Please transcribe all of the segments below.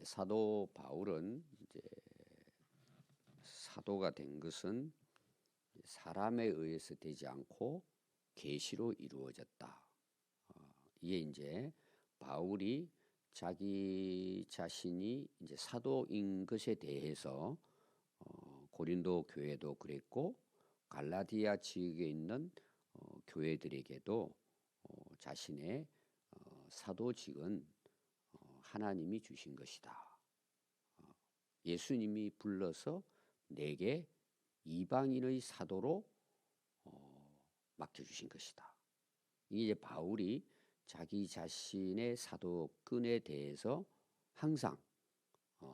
사도 바울은 이제 사도가 된 것은 사람에 의해서 되지 않고 계시로 이루어졌다. 이게 이제 바울이 자기 자신이 이제 사도인 것에 대해서 고린도 교회도 그랬고 갈라디아 지역에 있는 교회들에게도 자신의 사도직은 하나님이 주신 것이다. 예수님이 불러서 내게 이방인의 사도로 맡겨주신 것이다. 이게 바울이 자기 자신의 사도권에 대해서 항상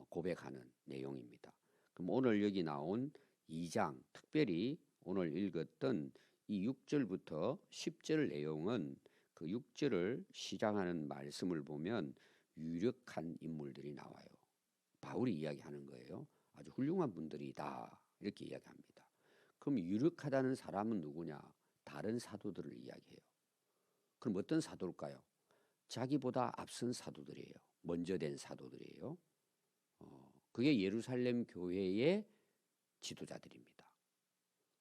고백하는 내용입니다. 그럼 오늘 여기 나온 2장, 특별히 오늘 읽었던 이 6절부터 10절 내용은 그 6절을 시작하는 말씀을 보면 유력한 인물들이 나와요. 바울이 이야기하는 거예요. 아주 훌륭한 분들이다 이렇게 이야기합니다. 그럼 유력하다는 사람은 누구냐? 다른 사도들을 이야기해요. 그럼 어떤 사도일까요? 자기보다 앞선 사도들이에요. 먼저 된 사도들이에요. 그게 예루살렘 교회의 지도자들입니다.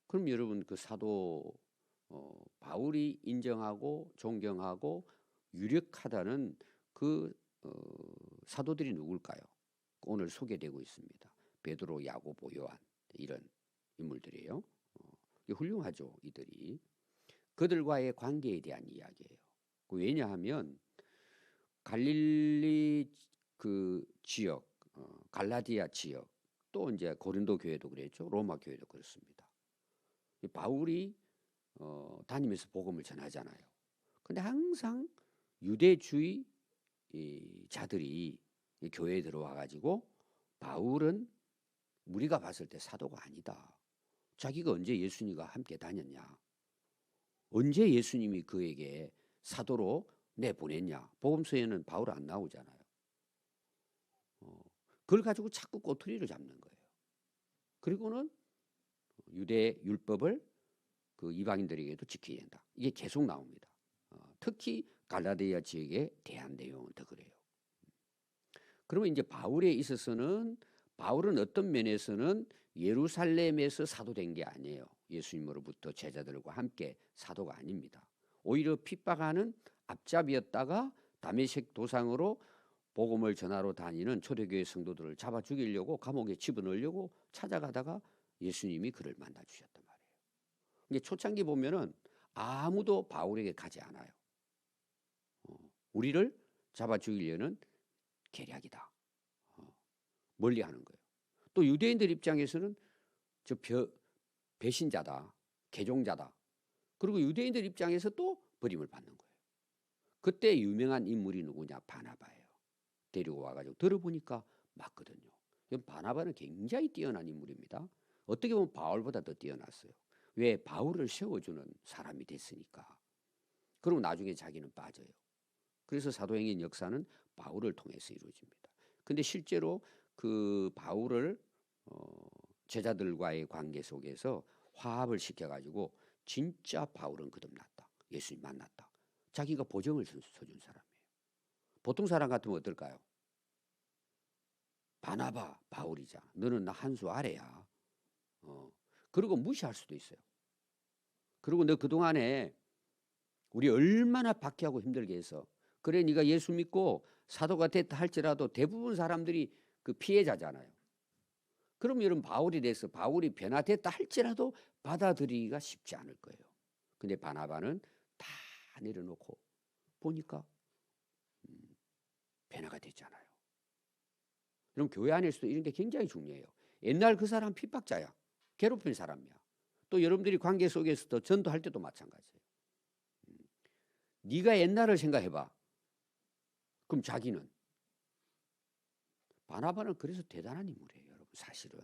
그럼 여러분 그 사도 바울이 인정하고 존경하고 유력하다는 그 사도들이 누굴까요? 오늘 소개되고 있습니다. 베드로, 야고보, 요한 이런 인물들이에요. 훌륭하죠, 이들이. 그들과의 관계에 대한 이야기예요. 왜냐하면 갈릴리 그 지역, 갈라디아 지역, 또 이제 고린도 교회도 그랬죠. 로마 교회도 그렇습니다. 바울이 다니면서 복음을 전하잖아요. 근데 항상 유대주의 자들이 교회에 들어와 가지고 바울은 우리가 봤을 때 사도가 아니다. 자기가 언제 예수님과 함께 다녔냐? 언제 예수님이 그에게 사도로 내보냈냐? 복음서에는 바울 안 나오잖아요. 그걸 가지고 자꾸 꼬투리를 잡는 거예요. 그리고는 유대 율법을 그 이방인들에게도 지켜야 된다. 이게 계속 나옵니다. 특히 갈라디아 지역에 대한 내용은 더 그래요. 그러면 이제 바울에 있어서는 바울은 어떤 면에서는 예루살렘에서 사도된 게 아니에요. 예수님으로부터 제자들과 함께 사도가 아닙니다. 오히려 핍박하는 앞잡이였다가 다메섹 도상으로 복음을 전하러 다니는 초대교회 성도들을 잡아 죽이려고 감옥에 집어넣으려고 찾아가다가 예수님이 그를 만나 주셨단 말이에요. 근데 초창기 보면은 아무도 바울에게 가지 않아요. 우리를 잡아 죽이려는 계략이다. 멀리하는 거예요. 또 유대인들 입장에서는 저 배신자다, 개종자다. 그리고 유대인들 입장에서 또 버림을 받는 거예요. 그때 유명한 인물이 누구냐? 바나바예요. 데리고 와가지고 들어보니까 맞거든요. 바나바는 굉장히 뛰어난 인물입니다. 어떻게 보면 바울보다 더 뛰어났어요. 왜? 바울을 세워주는 사람이 됐으니까. 그리고 나중에 자기는 빠져요. 그래서 사도행전 역사는 바울을 통해서 이루어집니다. 근데 실제로 그 바울을 제자들과의 관계 속에서 화합을 시켜가지고 진짜 바울은 거듭났다. 예수님 만났다. 자기가 보증을 서준 사람이에요. 보통 사람 같으면 어떨까요? 바나바, 바울이자. 너는 나 한 수 아래야. 그리고 무시할 수도 있어요. 그리고 너 그동안에 우리 얼마나 박해하고 힘들게 해서 그래 네가 예수 믿고 사도가 됐다 할지라도 대부분 사람들이 그 피해자잖아요. 그럼 여러분 바울이 돼서 바울이 변화됐다 할지라도 받아들이기가 쉽지 않을 거예요. 근데 바나바는 다 내려놓고 보니까 변화가 됐잖아요. 그럼 교회 안에서도 이런 게 굉장히 중요해요. 옛날 그 사람 핍박자야. 괴롭힌 사람이야. 또 여러분들이 관계 속에서도 전도할 때도 마찬가지예요. 네가 옛날을 생각해봐. 그럼 자기는 바나바는 그래서 대단한 인물이에요, 여러분. 사실은.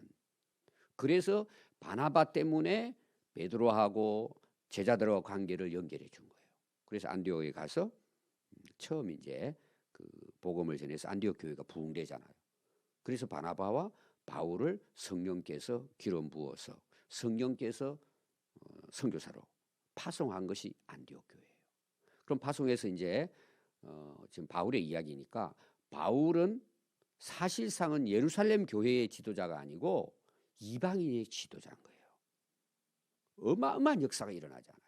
그래서 바나바 때문에 베드로하고 제자들과 관계를 연결해 준 거예요. 그래서 안디옥에 가서 처음 이제 그 복음을 전해서 안디옥 교회가 부흥되잖아요. 그래서 바나바와 바울을 성령께서 기름 부어서 성령께서 선교사로 파송한 것이 안디옥 교회예요. 그럼 파송해서 이제 지금 바울의 이야기니까 바울은 사실상은 예루살렘 교회의 지도자가 아니고 이방인의 지도자인 거예요. 어마어마한 역사가 일어나잖아요.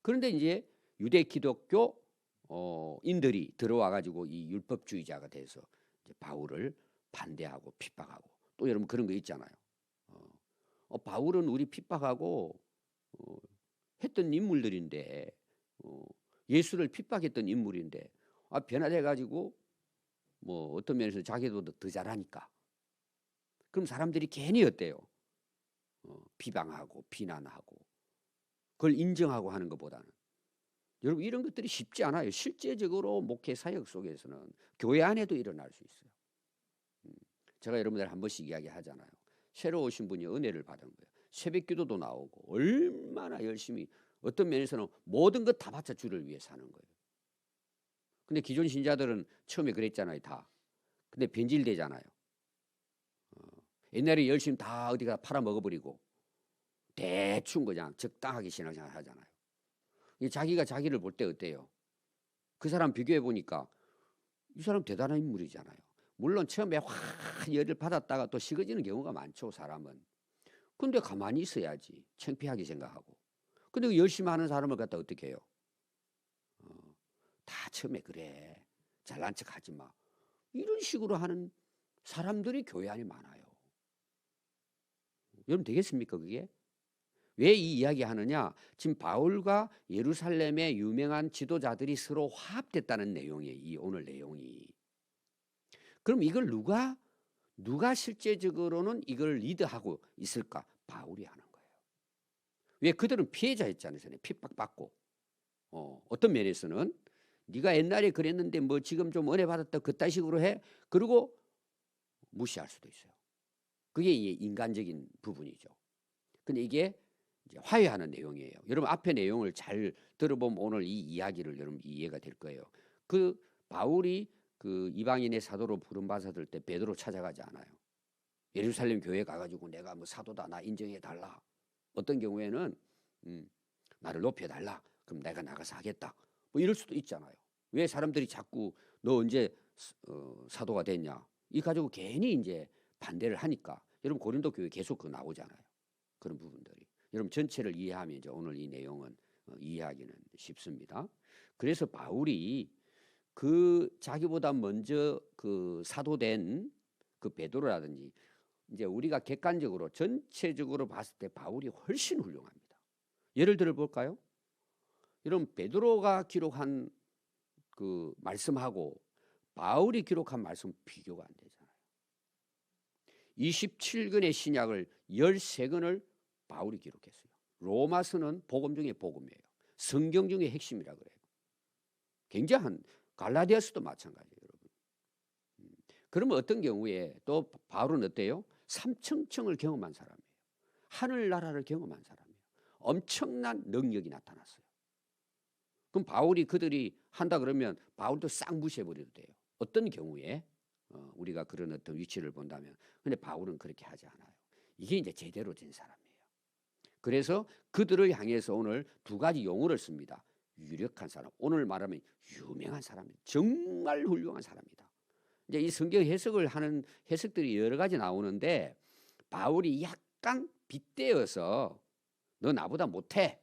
그런데 이제 유대 기독교 인들이 들어와 가지고 이 율법주의자가 돼서 이제 바울을 반대하고 핍박하고, 또 여러분 그런 거 있잖아요. 바울은 우리 핍박하고 했던 인물들인데, 예수를 핍박했던 인물인데, 변화돼 가지고 뭐 어떤 면에서 자기도 더 잘하니까, 그럼 사람들이 괜히 어때요? 비방하고 비난하고 그걸 인정하고 하는 것보다는, 여러분 이런 것들이 쉽지 않아요. 실제적으로 목회 사역 속에서는 교회 안에도 일어날 수 있어요. 제가 여러분들 한 번씩 이야기하잖아요. 새로 오신 분이 은혜를 받은 거예요. 새벽 기도도 나오고 얼마나 열심히, 어떤 면에서는 모든 것 다 바쳐 주를 위해 사는 거예요. 근데 기존 신자들은 처음에 그랬잖아요, 다. 근데 변질되잖아요. 옛날에 열심히 다 어디가 팔아먹어버리고 대충 그냥 적당하게 신앙생활 하잖아요. 자기가 자기를 볼 때 어때요? 그 사람 비교해 보니까 이 사람 대단한 인물이잖아요. 물론 처음에 확 열을 받았다가 또 식어지는 경우가 많죠, 사람은. 근데 가만히 있어야지, 창피하게 생각하고. 근데 그 열심히 하는 사람을 갖다 어떻게 해요? 다 처음에 그래, 잘난 척 하지 마, 이런 식으로 하는 사람들이 교회 안에 많아요. 여러분 되겠습니까 그게? 왜 이 이야기 하느냐? 지금 바울과 예루살렘의 유명한 지도자들이 서로 화합됐다는 내용이에요, 이 오늘 내용이. 그럼 이걸 누가 실제적으로는 이걸 리드하고 있을까? 바울이 하는 거예요. 왜? 그들은 피해자였잖아요. 핍박받고. 어떤 면에서는 네가 옛날에 그랬는데 뭐 지금 좀 은혜 받았다 그딴 식으로 해? 그리고 무시할 수도 있어요. 그게 인간적인 부분이죠. 근데 이게 이제 화해하는 내용이에요. 여러분 앞에 내용을 잘 들어보면 오늘 이 이야기를 여러분 이해가 될 거예요. 그 바울이 그 이방인의 사도로 부름받았을 때 베드로 찾아가지 않아요. 예루살렘 교회 가가지고 내가 뭐 사도다, 나 인정해 달라. 어떤 경우에는 나를 높여 달라. 그럼 내가 나가서 하겠다. 뭐 이럴 수도 있잖아요. 왜 사람들이 자꾸 너 언제 사도가 됐냐? 이 가지고 괜히 이제 반대를 하니까. 여러분 고린도 교회 계속 그 나오잖아요. 그런 부분들이. 여러분 전체를 이해하면 이제 오늘 이 내용은 이해하기는 쉽습니다. 그래서 바울이 그 자기보다 먼저 그 사도된 그 베드로라든지, 이제 우리가 객관적으로 전체적으로 봤을 때 바울이 훨씬 훌륭합니다. 예를 들어 볼까요? 여러분 베드로가 기록한 그 말씀하고 바울이 기록한 말씀 비교가 안 되잖아요. 27권의 신약을 13권을 바울이 기록했어요. 로마서는 복음 중에 복음이에요. 성경 중에 핵심이라 그래요. 굉장한, 갈라디아서도 마찬가지예요, 여러분. 그러면 어떤 경우에 또 바울은 어때요? 삼층층을 경험한 사람이에요. 하늘나라를 경험한 사람이에요. 엄청난 능력이 나타났어요. 그럼 바울이 그들이 한다 그러면 바울도 싹 무시해버려도 돼요. 어떤 경우에 우리가 그런 어떤 위치를 본다면. 근데 바울은 그렇게 하지 않아요. 이게 이제 제대로 된 사람이에요. 그래서 그들을 향해서 오늘 두 가지 용어를 씁니다. 유력한 사람, 오늘 말하면 유명한 사람, 정말 훌륭한 사람이다. 이제 이 성경 해석을 하는 해석들이 여러 가지 나오는데, 바울이 약간 빗대어서 너 나보다 못해,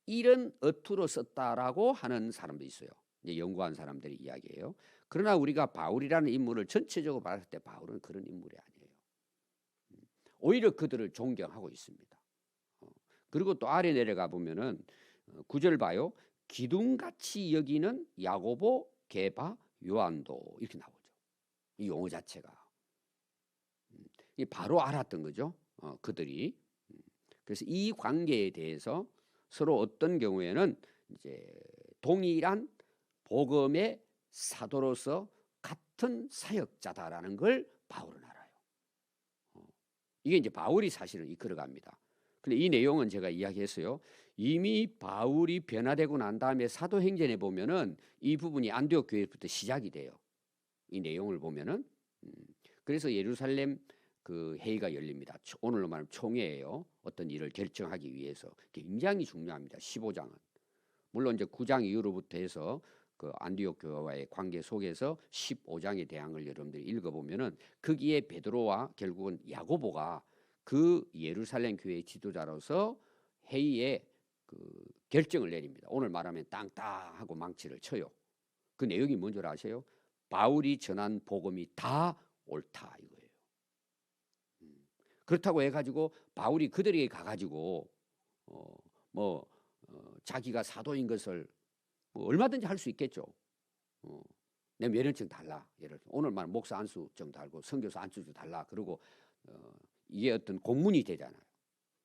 이런 어투로 썼다라고 하는 사람도 있어요. 이제 연구한 사람들의 이야기예요. 그러나 우리가 바울이라는 인물을 전체적으로 봤을 때 바울은 그런 인물이 아니에요. 오히려 그들을 존경하고 있습니다. 그리고 또 아래 내려가 보면은 9절 봐요. 기둥같이 여기는 야고보, 게바, 요한도, 이렇게 나오죠. 이 용어 자체가 바로 알았던 거죠. 그들이. 그래서 이 관계에 대해서 서로 어떤 경우에는 이제 동일한 복음의 사도로서 같은 사역자다라는 걸 바울은 알아요. 이게 이제 바울이 사실은 이끌어갑니다. 근데 이 내용은 제가 이야기했어요. 이미 바울이 변화되고 난 다음에 사도행전에 보면은 이 부분이 안디옥 교회부터 시작이 돼요. 이 내용을 보면은. 그래서 예루살렘 그 회의가 열립니다. 오늘로 말하면 총회예요. 어떤 일을 결정하기 위해서 굉장히 중요합니다. 15장은. 물론 이제 9장 이후로부터 해서 그 안디옥 교회와의 관계 속에서 15장의 대항을 여러분들이 읽어보면은 거기에 베드로와 결국은 야고보가 그 예루살렘 교회의 지도자로서 회의에 그 결정을 내립니다. 오늘 말하면 땅땅하고 망치를 쳐요. 그 내용이 뭔지 아세요? 바울이 전한 복음이 다 옳다 이거예요. 그렇다고 해가지고 바울이 그들에게 가가지고 자기가 사도인 것을 뭐 얼마든지 할 수 있겠죠. 내 면허증 달라. 예를 들어 오늘 말 목사 안수증 달고 선교사 안수증 달라. 그리고 이게 어떤 공문이 되잖아요.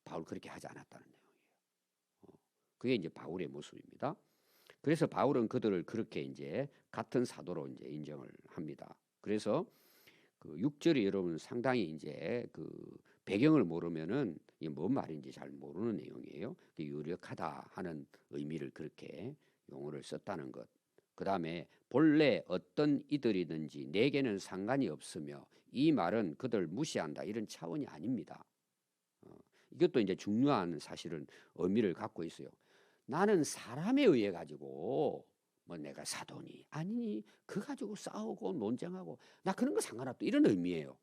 바울 그렇게 하지 않았다는 내용이에요. 그게 이제 바울의 모습입니다. 그래서 바울은 그들을 그렇게 이제 같은 사도로 이제 인정을 합니다. 그래서 그 6절이 여러분 상당히 이제 그 배경을 모르면은 이게 뭔 말인지 잘 모르는 내용이에요. 유력하다 하는 의미를 그렇게 용어를 썼다는 것. 그 다음에 본래 어떤 이들이든지 내게는 상관이 없으며 이 말은 그들 무시한다 이런 차원이 아닙니다. 이것도 이제 중요한 사실은 의미를 갖고 있어요. 나는 사람에 의해 가지고 뭐 내가 사도니 아니니 그 가지고 싸우고 논쟁하고 나 그런 거 상관없다 이런 의미예요.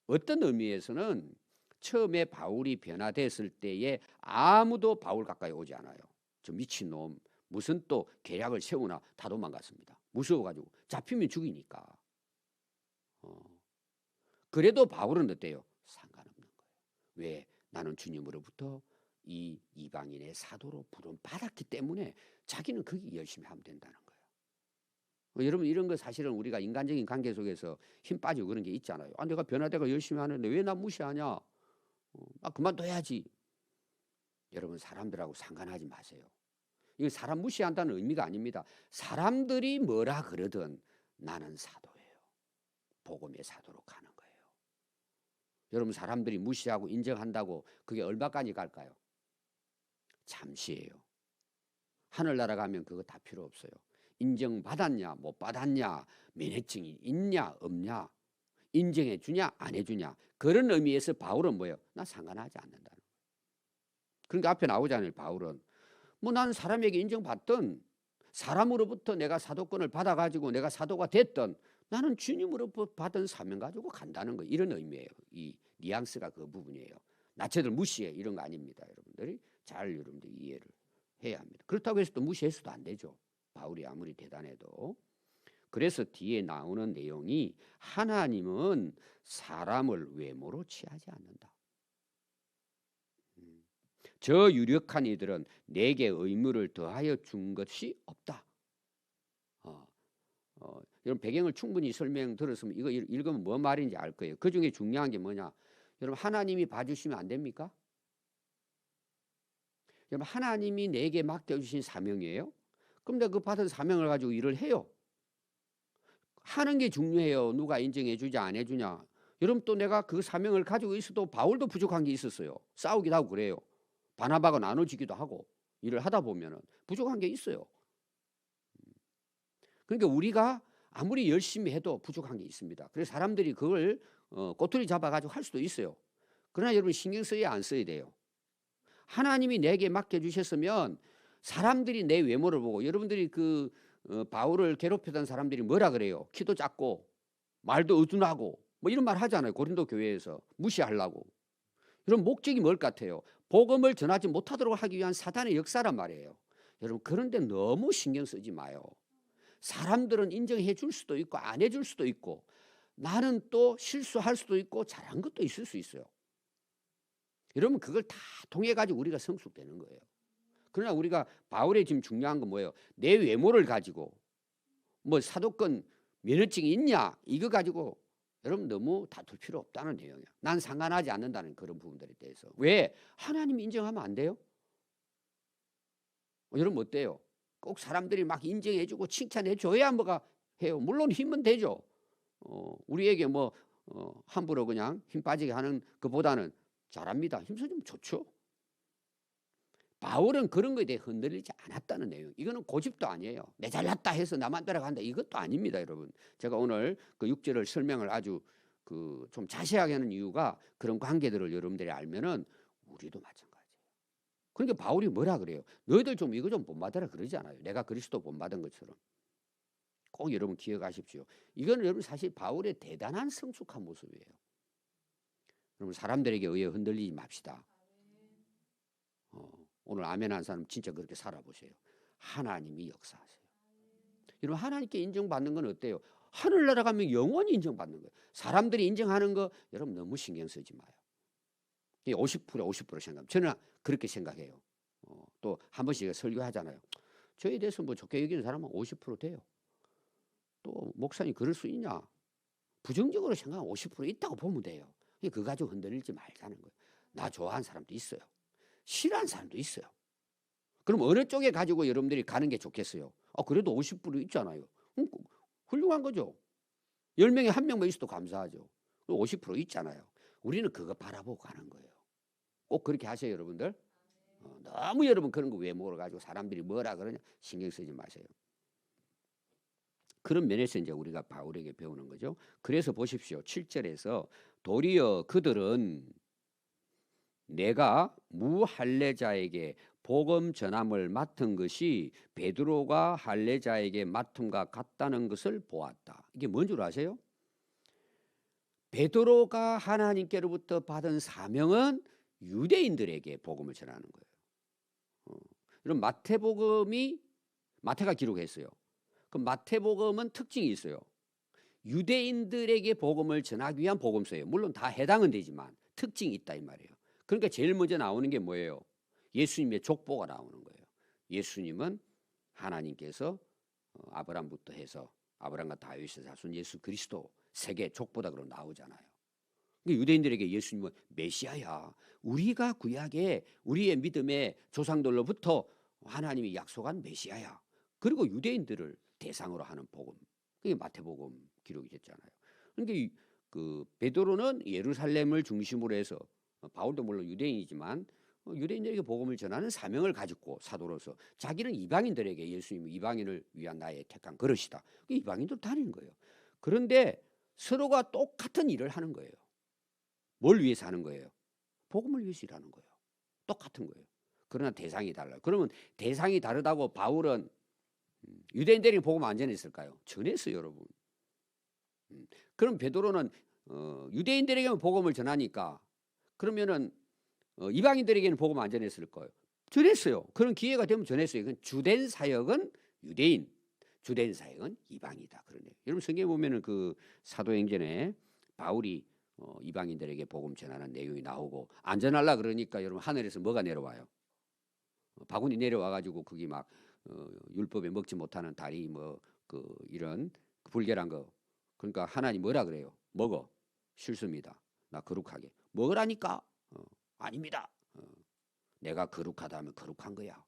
어떤 의미에서는 처음에 바울이 변화됐을 때에 아무도 바울 가까이 오지 않아요. 저 미친놈 무슨 또 계략을 세우나 다 도망갔습니다. 무서워가지고 잡히면 죽이니까. 그래도 바울은 어때요? 상관없는 거예요. 왜? 나는 주님으로부터 이 이방인의 사도로 부름 받았기 때문에 자기는 거기 열심히 하면 된다는 거예요. 여러분 이런 거 사실은 우리가 인간적인 관계 속에서 힘 빠지고 그런 게 있잖아요. 내가 변화되고 열심히 하는데 왜 나 무시하냐? 그만둬야지. 여러분 사람들하고 상관하지 마세요. 이거 사람 무시한다는 의미가 아닙니다. 사람들이 뭐라 그러든 나는 사도예요. 복음의 사도로 가는 거예요. 여러분 사람들이 무시하고 인정한다고 그게 얼마까지 갈까요? 잠시예요. 하늘나라 가면 그거 다 필요 없어요. 인정받았냐 못 받았냐 면허증이 있냐 없냐 인정해 주냐 안 해주냐 그런 의미에서 바울은 뭐예요? 나 상관하지 않는다는 거예요. 그러니까 앞에 나오잖아요. 바울은 뭐 나는 사람에게 인정받든 사람으로부터 내가 사도권을 받아가지고 내가 사도가 됐든 나는 주님으로부터 받은 사명 가지고 간다는 거 이런 의미예요. 이 뉘앙스가 그 부분이에요. 나체들 무시해 이런 거 아닙니다. 여러분들이 잘 여러분들 이해를 해야 합니다. 그렇다고 해서 또 무시해서도 안 되죠. 바울이 아무리 대단해도. 그래서 뒤에 나오는 내용이 하나님은 사람을 외모로 취하지 않는다. 저 유력한 이들은 내게 의무를 더하여 준 것이 없다. 여러분 배경을 충분히 설명 들었으면 이거 읽으면 뭔 말인지 알 거예요. 그 중에 중요한 게 뭐냐? 여러분 하나님이 봐주시면 안 됩니까? 여러분 하나님이 내게 맡겨주신 사명이에요. 그럼 내가 그 받은 사명을 가지고 일을 해요. 하는 게 중요해요. 누가 인정해 주지 안 해주냐. 여러분 또 내가 그 사명을 가지고 있어도 바울도 부족한 게 있었어요. 싸우기도 하고 그래요. 바나바가 나눠지기도 하고 일을 하다 보면은 부족한 게 있어요. 그러니까 우리가 아무리 열심히 해도 부족한 게 있습니다. 그래서 사람들이 그걸 꼬투리 잡아가지고 할 수도 있어요. 그러나 여러분 신경 써야 안 써야 돼요. 하나님이 내게 맡겨주셨으면 사람들이 내 외모를 보고 여러분들이 그 바울을 괴롭히던 사람들이 뭐라 그래요? 키도 작고 말도 어둔하고 뭐 이런 말 하잖아요. 고린도 교회에서 무시하려고. 이런 목적이 뭘 같아요? 복음을 전하지 못하도록 하기 위한 사단의 역사란 말이에요. 여러분 그런데 너무 신경 쓰지 마요. 사람들은 인정해 줄 수도 있고 안 해줄 수도 있고 나는 또 실수할 수도 있고 잘한 것도 있을 수 있어요. 여러분 그걸 다 통해 가지고 우리가 성숙되는 거예요. 그러나 우리가 바울의 지금 중요한 건 뭐예요? 내 외모를 가지고 뭐 사도권 면허증이 있냐 이거 가지고 여러분 너무 다툴 필요 없다는 내용이야. 난 상관하지 않는다는 그런 부분들에 대해서. 왜? 하나님이 인정하면 안 돼요? 여러분 어때요? 꼭 사람들이 막 인정해주고 칭찬해줘야 뭐가 해요. 물론 힘은 되죠. 우리에게 뭐 함부로 그냥 힘 빠지게 하는 것보다는 잘합니다. 힘써주면 좋죠. 바울은 그런 거에 대해 흔들리지 않았다는 내용. 이거는 고집도 아니에요. 내 잘났다 해서 나만 따라간다. 이것도 아닙니다, 여러분. 제가 오늘 그 6절을 설명을 아주 그 좀 자세하게 하는 이유가 그런 관계들을 여러분들이 알면은 우리도 마찬가지예요. 그러니까 바울이 뭐라 그래요? 너희들 좀 이거 좀 본받아라 그러지 않아요. 내가 그리스도 본받은 것처럼. 꼭 여러분 기억하십시오. 이건 여러분 사실 바울의 대단한 성숙한 모습이에요. 여러분 사람들에게 의해 흔들리지 맙시다. 오늘 아멘 한 사람 진짜 그렇게 살아보세요. 하나님이 역사하세요. 여러분 하나님께 인정받는 건 어때요? 하늘나라 가면 영원히 인정받는 거예요. 사람들이 인정하는 거 여러분 너무 신경 쓰지 마요. 50% 생각. 저는 그렇게 생각해요. 또 한 번씩 설교하잖아요. 저에 대해서 뭐 좋게 여기는 사람은 50% 돼요. 또 목사님 그럴 수 있냐? 부정적으로 생각하면 50% 있다고 보면 돼요. 그거 가지고 흔들리지 말자는 거예요. 나 좋아하는 사람도 있어요. 싫어하는 사람도 있어요. 그럼 어느 쪽에 가지고 여러분들이 가는 게 좋겠어요? 그래도 50% 있잖아요. 훌륭한 거죠. 10명에 1명만 있어도 감사하죠. 50% 있잖아요. 우리는 그거 바라보고 가는 거예요. 꼭 그렇게 하세요, 여러분들. 너무 여러분 그런 거 외모를 가지고 사람들이 뭐라 그러냐 신경 쓰지 마세요. 그런 면에서 이제 우리가 바울에게 배우는 거죠. 그래서 보십시오. 7절에서 도리어 그들은 내가 무할례자에게 복음 전함을 맡은 것이 베드로가 할례자에게 맡음과 같다는 것을 보았다. 이게 뭔 줄 아세요? 베드로가 하나님께로부터 받은 사명은 유대인들에게 복음을 전하는 거예요. 이런 마태가 기록했어요. 그 마태복음은 특징이 있어요. 유대인들에게 복음을 전하기 위한 복음서예요. 물론 다 해당은 되지만 특징이 있다 이 말이에요. 그러니까 제일 먼저 나오는 게 뭐예요? 예수님의 족보가 나오는 거예요. 예수님은 하나님께서 아브라함부터 해서 아브라함과 다윗의 자손 예수 그리스도 세계 족보다 그러 나오잖아요. 유대인들에게 예수님은 메시아야. 우리가 구약에 우리의 믿음의 조상들로부터 하나님이 약속한 메시아야. 그리고 유대인들을 대상으로 하는 복음. 그게 마태복음 기록이 됐잖아요. 그러니까 그 베드로는 예루살렘을 중심으로 해서 바울도 물론 유대인이지만 유대인들에게 복음을 전하는 사명을 가지고 사도로서 자기는 이방인들에게 예수님은 이방인을 위한 나의 택한 그릇이다. 이방인들 다니는 거예요. 그런데 서로가 똑같은 일을 하는 거예요. 뭘 위해서 하는 거예요? 복음을 위해서 일하는 거예요. 똑같은 거예요. 그러나 대상이 달라요. 그러면 대상이 다르다고 바울은 유대인들에게 복음 안 전했을까요? 전했어요, 여러분. 그럼 베드로는 유대인들에게만 복음을 전하니까 그러면은 이방인들에게는 복음 안 전했을 거예요. 전했어요. 그런 기회가 되면 전했어요. 주된 사역은 유대인, 주된 사역은 이방이다. 그러네요. 여러분 성경에 보면은 그 사도행전에 바울이 이방인들에게 복음 전하는 내용이 나오고 안 전하려 그러니까 여러분 하늘에서 뭐가 내려와요? 바구니 내려와가지고 거기 막 율법에 먹지 못하는 다리 이런 불결한 거 그러니까 하나님 뭐라 그래요? 먹어. 싫습니다. 나 거룩하게. 먹으라니까. 아닙니다. 내가 거룩하다 하면 거룩한 거야.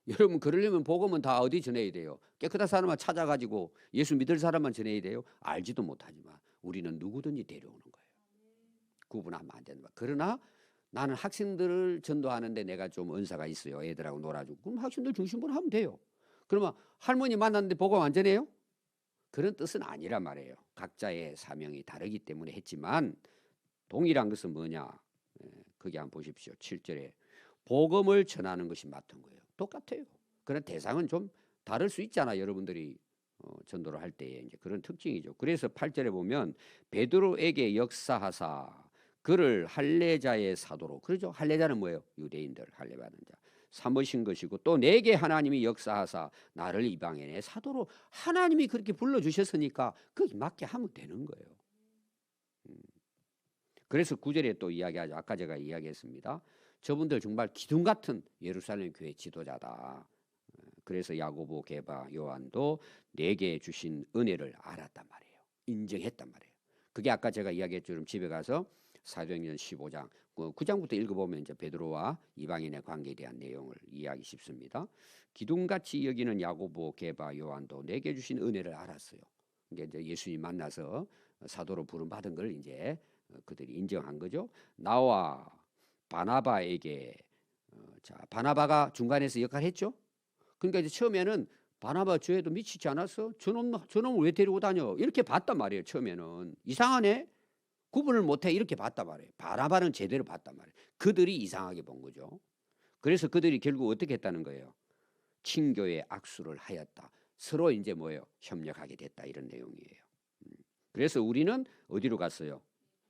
여러분 그러려면 복음은 다 어디 전해야 돼요? 깨끗한 사람만 찾아가지고 예수 믿을 사람만 전해야 돼요? 알지도 못하지만 우리는 누구든지 데려오는 거예요. 구분하면 안 되는 거예요. 그러나 나는 학생들을 전도하는데 내가 좀 은사가 있어요. 애들하고 놀아주고. 그럼 학생들 중심으로 하면 돼요. 그러면 할머니 만났는데 복음 안 전해요? 그런 뜻은 아니란 말이에요. 각자의 사명이 다르기 때문에 했지만 동일한 것은 뭐냐? 거기 한번 보십시오. 7절에 복음을 전하는 것이 맡은 거예요. 똑같아요. 그런 대상은 좀 다를 수 있잖아. 여러분들이 전도를 할 때에 이제 그런 특징이죠. 그래서 8절에 보면 베드로에게 역사하사 그를 할례자의 사도로 그러죠. 할례자는 뭐예요? 유대인들 할례받는 자 삼으신 것이고 또 내게 하나님이 역사하사 나를 이방인의 사도로 하나님이 그렇게 불러주셨으니까 거기 맞게 하면 되는 거예요. 그래서 9절에 또 이야기하죠. 아까 제가 이야기했습니다. 저분들 정말 기둥 같은 예루살렘 교회 지도자다. 그래서 야고보, 게바, 요한도 내게 주신 은혜를 알았단 말이에요. 인정했단 말이에요. 그게 아까 제가 이야기했죠. 집에 가서 사도행전 15장 9장부터 읽어보면 이제 베드로와 이방인의 관계에 대한 내용을 이해하기 쉽습니다. 기둥같이 여기는 야고보, 게바, 요한도 내게 주신 은혜를 알았어요. 이게 이제 예수님 만나서 사도로 부름 받은 걸 이제 그들이 인정한 거죠. 나와 바나바에게 바나바가 중간에서 역할을 했죠. 그러니까 이제 처음에는 바나바 저애도 미치지 않았어? 저놈을 왜 데리고 다녀? 이렇게 봤단 말이에요. 처음에는 이상하네. 구분을 못해 이렇게 봤단 말이에요. 바나바는 제대로 봤단 말이에요. 그들이 이상하게 본 거죠. 그래서 그들이 결국 어떻게 했다는 거예요? 친교에 악수를 하였다. 서로 이제 뭐예요? 협력하게 됐다 이런 내용이에요. 그래서 우리는 어디로 갔어요?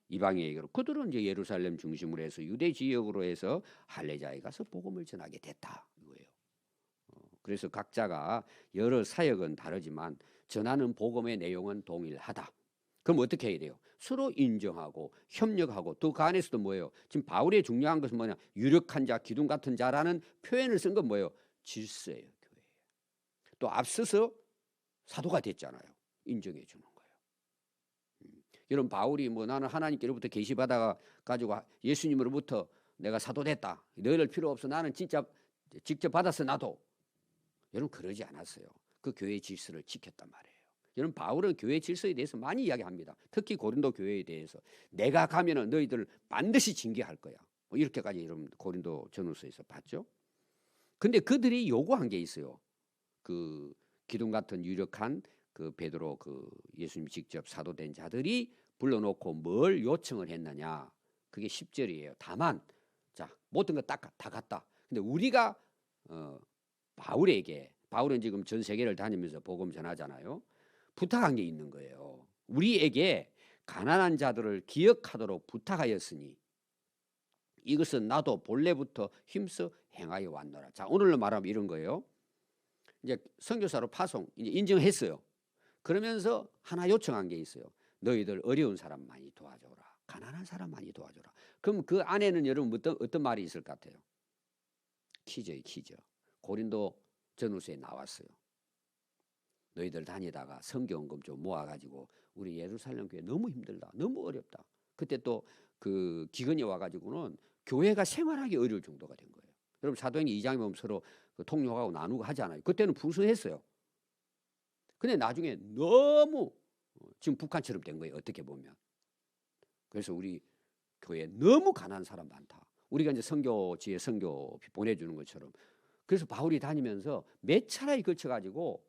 이방인에게로. 그들은 이제 예루살렘 중심으로 해서 유대 지역으로 해서 할례자에 가서 복음을 전하게 됐다 이거예요. 그래서 각자가 여러 사역은 다르지만 전하는 복음의 내용은 동일하다. 그럼 어떻게 해야 돼요? 서로 인정하고 협력하고 또 그 안에서도 뭐예요? 지금 바울의 중요한 것은 뭐냐? 유력한 자, 기둥 같은 자라는 표현을 쓴 건 뭐예요? 질서예요. 교회에. 또 앞서서 사도가 됐잖아요. 인정해 주는 거예요. 여러분 바울이 뭐 나는 하나님께로부터 계시 받아 가지고 예수님으로부터 내가 사도 됐다. 너희들 필요 없어. 나는 진짜 직접 받았어 나도. 여러분 그러지 않았어요. 그 교회의 질서를 지켰단 말이에요. 여러분 바울은 교회 질서에 대해서 많이 이야기합니다. 특히 고린도 교회에 대해서 내가 가면은 너희들 반드시 징계할 거야. 뭐 이렇게까지 여러분 고린도 전후서에서 봤죠. 근데 그들이 요구한 게 있어요. 그 기둥 같은 유력한 그 베드로 그 예수님 직접 사도된 자들이 불러놓고 뭘 요청을 했느냐. 그게 10절이에요. 다만 자 모든 거 다 갔다. 근데 우리가 바울은 지금 전 세계를 다니면서 복음 전하잖아요. 부탁한 게 있는 거예요. 우리에게 가난한 자들을 기억하도록 부탁하였으니 이것은 나도 본래부터 힘써 행하여 왔노라. 자 오늘로 말하면 이런 거예요. 이제 선교사로 파송 이제 인정했어요. 그러면서 하나 요청한 게 있어요. 너희들 어려운 사람 많이 도와줘라. 가난한 사람 많이 도와줘라. 그럼 그 안에는 여러분 어떤 말이 있을 것 같아요? 키죠. 고린도 전후서에 나왔어요. 너희들 다니다가 선교원금 좀 모아가지고 우리 예루살렘 교회 너무 힘들다. 너무 어렵다. 그때 또 그 기근이 와가지고는 교회가 생활하기 어려울 정도가 된 거예요. 여러분 사도행전 2장에 보면 서로 그 통역하고 나누고 하잖아요. 그때는 풍성했어요. 근데 나중에 너무 지금 북한처럼 된 거예요. 어떻게 보면. 그래서 우리 교회에 너무 가난한 사람 많다. 우리가 이제 선교지에 선교비 보내주는 것처럼. 그래서 바울이 다니면서 몇 차례에 걸쳐가지고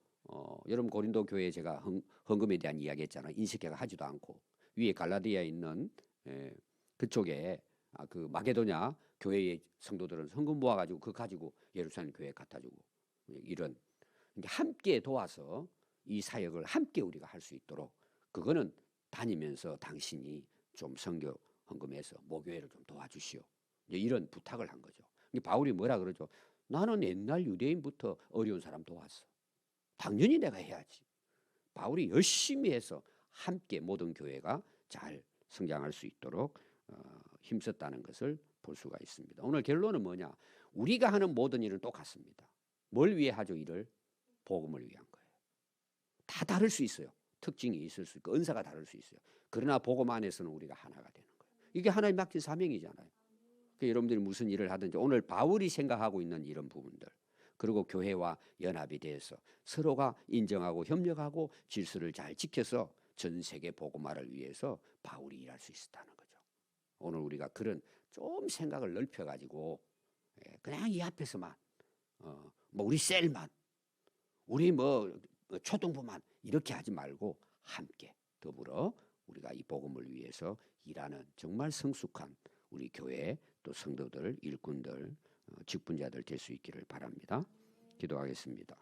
여러분 고린도 교회에 제가 헌금에 대한 이야기했잖아요. 인식해가 하지도 않고 위에 갈라디아에 있는 그쪽에 그 마게도냐 교회의 성도들은 헌금 모아가지고 그거 가지고 예루살렘 교회에 갖다주고 이런 함께 도와서 이 사역을 함께 우리가 할 수 있도록 그거는 다니면서 당신이 좀 선교 헌금해서 모교회를 좀 도와주시오. 이런 부탁을 한 거죠. 바울이 뭐라 그러죠? 나는 옛날 유대인부터 어려운 사람 도왔어. 당연히 내가 해야지. 바울이 열심히 해서 함께 모든 교회가 잘 성장할 수 있도록 힘썼다는 것을 볼 수가 있습니다. 오늘 결론은 뭐냐? 우리가 하는 모든 일은 똑같습니다. 뭘 위해 하죠? 일을? 복음을 위한 거예요. 다 다를 수 있어요. 특징이 있을 수 있고 은사가 다를 수 있어요. 그러나 복음 안에서는 우리가 하나가 되는 거예요. 이게 하나님 맡긴 사명이잖아요. 그러니까 여러분들이 무슨 일을 하든지 오늘 바울이 생각하고 있는 이런 부분들 그리고 교회와 연합이 돼서 서로가 인정하고 협력하고 질서를 잘 지켜서 전 세계 복음화를 위해서 바울이 일할 수 있었다는 거죠. 오늘 우리가 그런 좀 생각을 넓혀가지고 그냥 이 앞에서만 뭐 우리 셀만 우리 뭐 초등부만 이렇게 하지 말고 함께 더불어 우리가 이 복음을 위해서 일하는 정말 성숙한 우리 교회 또 성도들, 일꾼들, 직분자들 될 수 있기를 바랍니다. 기도하겠습니다.